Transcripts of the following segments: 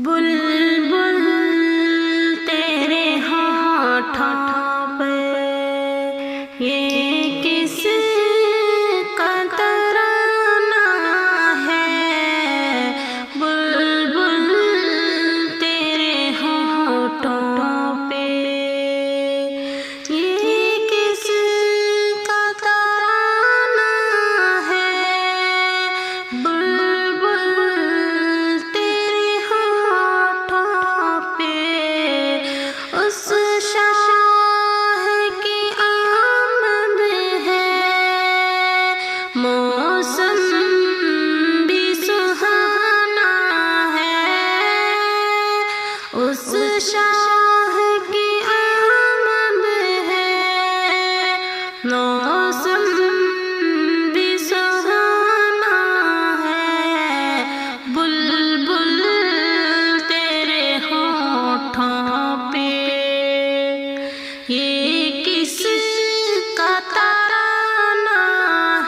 بلبل تیرے ہونٹوں پہ یہ کس کا ترانہ ہے، بلبل تیرے ہونٹوں پہ یہ کس کا ترانہ ہے، بلبل تیرے ہونٹوں پہ اس شاہ کی آمد ہے، موسم بھی سہانا ہے، اس شاہ کی آمد ہے، موسم بھی سہانا ہے، بلبل تیرے ہونٹوں پہ یہ کس کا ترانہ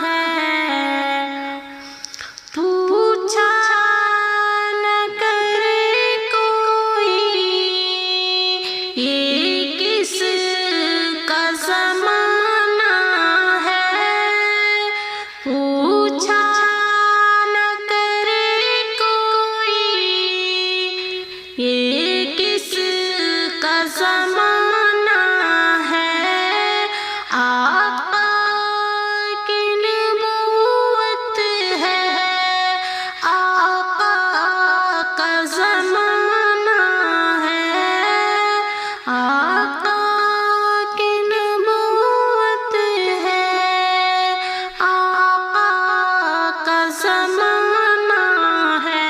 ہے، پوچھا نہ کرے کوئی یہ کس کا زمانہ ہے، پوچھا نہ کرے کوئی یہ کس کا زمانہ ہے، آقا کی نبوت ہے، آقا کا زمانہ ہے، آقا کی نبوت ہے، آقا کا زمانہ ہے،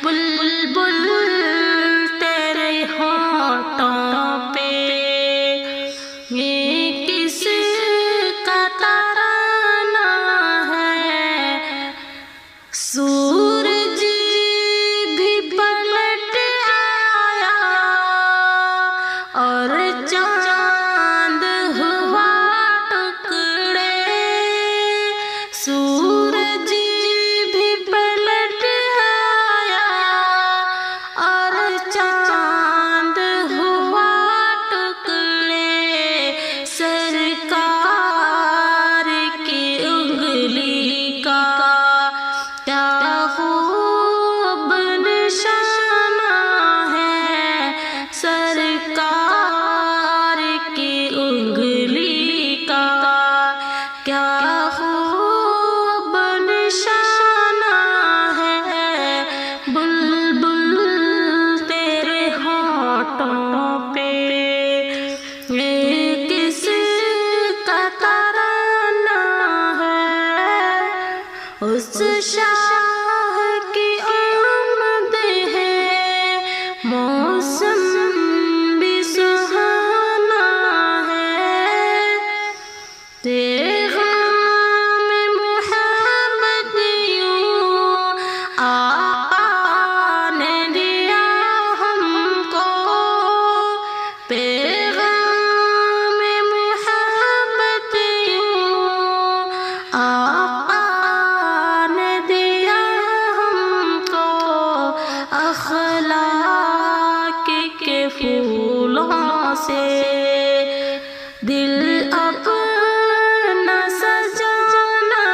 بلبل تیرے ہونٹوں پہ یہ کس کا ترانہ ہے، سورج بھی پلٹ آیا اور چاند ہوا ٹکڑے، سورج بھی پلٹ آیا اور چاند ہوا ٹکڑے، سرکار کی انگلی کا کیا خوب نشانہ ہے، سرکار کی انگلی کا کیا خوب نشانہ ہے، بلبل تیرے ہونٹوں پہ یہ کس کا ترانہ ہے، اس شاہ کی آمد ہے، موسم بھی سہانا ہے، پیغام محبت یوں آقا نے دیا ہم کو، پیغام محبت یوں آقا نے دیا ہم کو، اخلاق کے پھولوں سے دل اپنا سجانا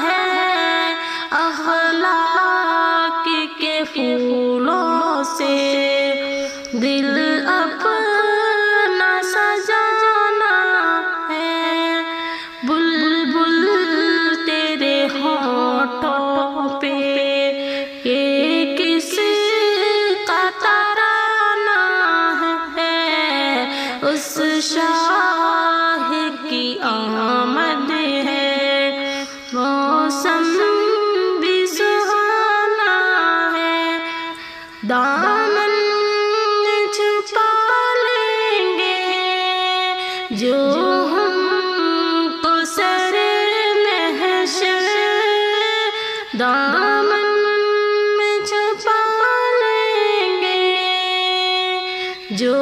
ہے، اخلاق کے پھولوں سے دل اپنا سجانا ہے، بلبل تیرے ہونٹوں پہ یہ کس کا ترانہ ہے، اس شاہ کی آمد ہے، موسم بھی سہانا ہے، دامن چھپا لیں گے جو ہم کو سر محشر، دامن چھپا لیں گے جو